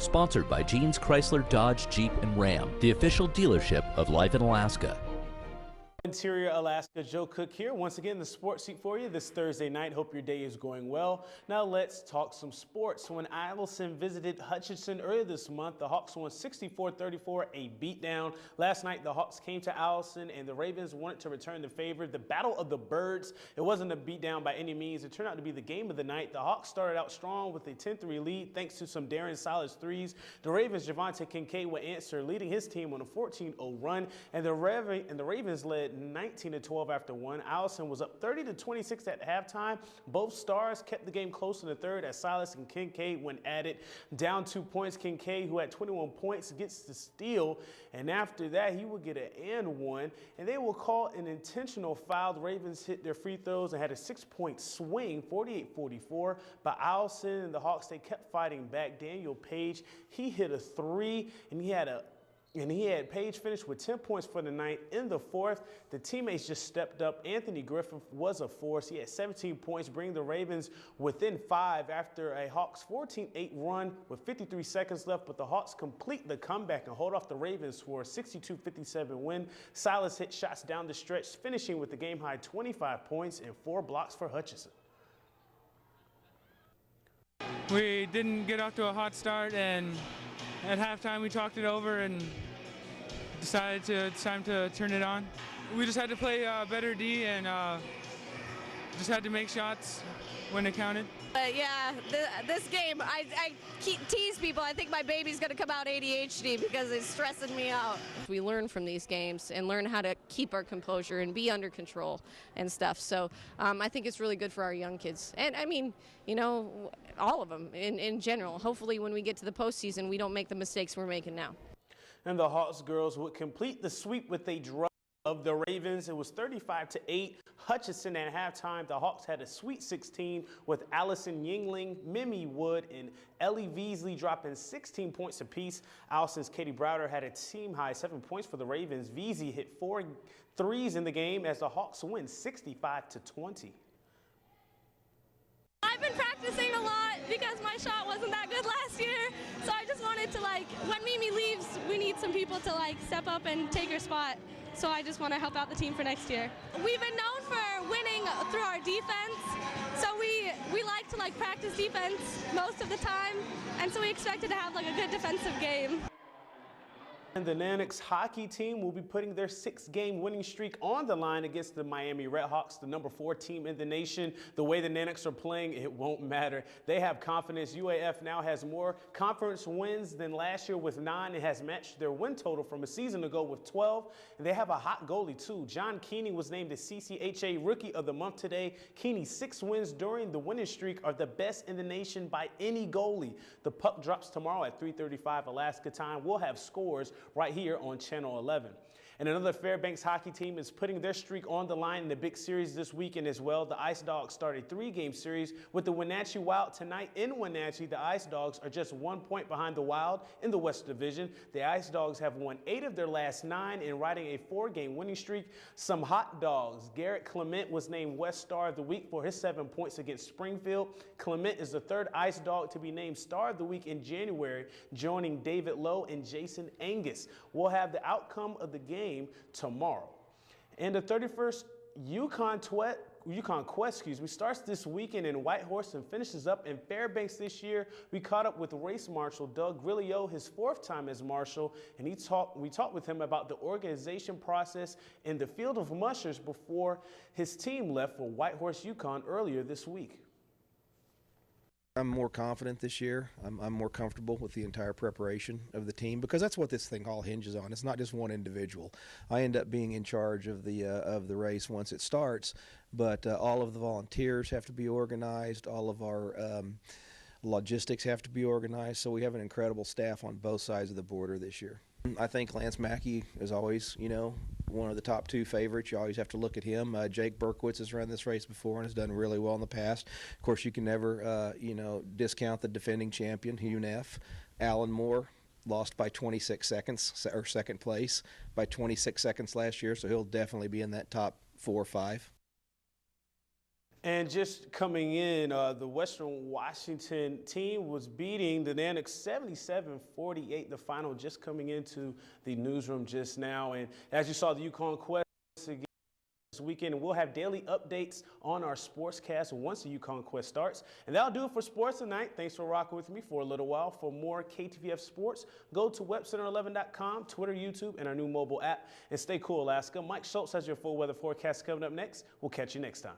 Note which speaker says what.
Speaker 1: Sponsored by Jeans Chrysler Dodge Jeep and Ram, the official dealership of Life in Alaska.
Speaker 2: Interior Alaska, Joe Cook here. Once again, the sports seat for you this Thursday night. Hope your day is going well. Now let's talk some sports. When Allison visited Hutchinson earlier this month, the Hawks won 64-34, a beatdown. Last night, the Hawks came to Allison and the Ravens wanted to return the favor. The Battle of the Birds, it wasn't a beatdown by any means. It turned out to be the game of the night. The Hawks started out strong with a 10-3 lead thanks to some Darren Silas threes. The Ravens' Javante Kincaid would answer, leading his team on a 14-0 run, and the Ravens led 19-12 after one. Allison was up 30-26 at halftime. Both stars kept the game close in the third as Silas and Kincaid went at it. Down 2 points, Kincaid, who had 21 points, gets the steal, and after that he will get an and one, and they will call an intentional foul. The Ravens hit their free throws and had a 6-point swing, 48-44. But Allison and the Hawks, they kept fighting back. Daniel Page, he hit a three, and he had Page finish with 10 points for the night. In the fourth, the teammates just stepped up. Anthony Griffith was a force. He had 17 points, bringing the Ravens within 5 after a Hawks 14-8 run with 53 seconds left. But the Hawks complete the comeback and hold off the Ravens for a 62-57 win. Silas hit shots down the stretch, finishing with the game-high 25 points and 4 blocks for Hutchinson.
Speaker 3: We didn't get off to a hot start, and at halftime, we talked it over and decided it's time to turn it on. We just had to play better D and just had to make shots when it counted.
Speaker 4: Yeah, this game, I tease people. I think my baby's going to come out ADHD because it's stressing me out. We learn from these games and learn how to keep our composure and be under control and stuff. So I think it's really good for our young kids. And I mean, you know, all of them in general. Hopefully when we get to the postseason, we don't make the mistakes we're making now.
Speaker 2: And the Hawks girls would complete the sweep with a draw of the Ravens. It was 35-8. Hutchinson at halftime. The Hawks had a Sweet 16 with Allison Yingling, Mimi Wood, and Ellie Veasley dropping 16 points apiece. Allison's Katie Browder had a team-high 7 points for the Ravens. Veasley hit 4 threes in the game as the Hawks win 65-20.
Speaker 5: I've been practicing a lot because my shot wasn't that good last year. So I just wanted to, when Mimi leaves, we need some people to, step up and take her spot. So I just want to help out the team for next year. We've been known for winning through our defense. So we like to, practice defense most of the time. And so we expected to have, a good defensive game.
Speaker 2: And the Nanics hockey team will be putting their 6-game winning streak on the line against the Miami Redhawks, the number 4 team in the nation. The way the Nanics are playing, it won't matter. They have confidence. UAF now has more conference wins than last year with 9. It has matched their win total from a season ago with 12. And they have a hot goalie, too. John Keeney was named the CCHA Rookie of the Month today. Keeney's 6 wins during the winning streak are the best in the nation by any goalie. The puck drops tomorrow at 3:35 Alaska time. We'll have scores right here on Channel 11. And another Fairbanks hockey team is putting their streak on the line in the big series this weekend as well. The Ice Dogs started a 3-game series with the Wenatchee Wild tonight in Wenatchee. The Ice Dogs are just 1 point behind the Wild in the West Division. The Ice Dogs have won 8 of their last 9 and riding a 4-game winning streak. Some hot dogs. Garrett Clement was named West Star of the Week for his 7 points against Springfield. Clement is the 3rd Ice Dog to be named Star of the Week in January, joining David Lowe and Jason Angus. We'll have the outcome of the game tomorrow. And the 31st Yukon Quest starts this weekend in Whitehorse and finishes up in Fairbanks this year. We caught up with race marshal Doug Grillio, his 4th time as marshal, and we talked with him about the organization process in the field of mushers before his team left for Whitehorse Yukon earlier this week.
Speaker 6: I'm more confident this year. I'm more comfortable with the entire preparation of the team because that's what this thing all hinges on. It's not just one individual. I end up being in charge of the race once it starts, but all of the volunteers have to be organized. All of our logistics have to be organized. So we have an incredible staff on both sides of the border this year. I think Lance Mackey is always, one of the top 2 favorites. You always have to look at him. Jake Berkowitz has run this race before and has done really well in the past. Of course, you can never, discount the defending champion, UNF. Alan Moore lost by 26 seconds, or second place by 26 seconds last year, so he'll definitely be in that top 4 or 5.
Speaker 2: And just coming in, the Western Washington team was beating the Nanics 77-48, the final just coming into the newsroom just now. And as you saw, the Yukon Quest again this weekend, and we'll have daily updates on our sportscast once the Yukon Quest starts. And that'll do it for sports tonight. Thanks for rocking with me for a little while. For more KTVF sports, go to webcenter11.com, Twitter, YouTube, and our new mobile app. And stay cool, Alaska. Mike Schultz has your full weather forecast coming up next. We'll catch you next time.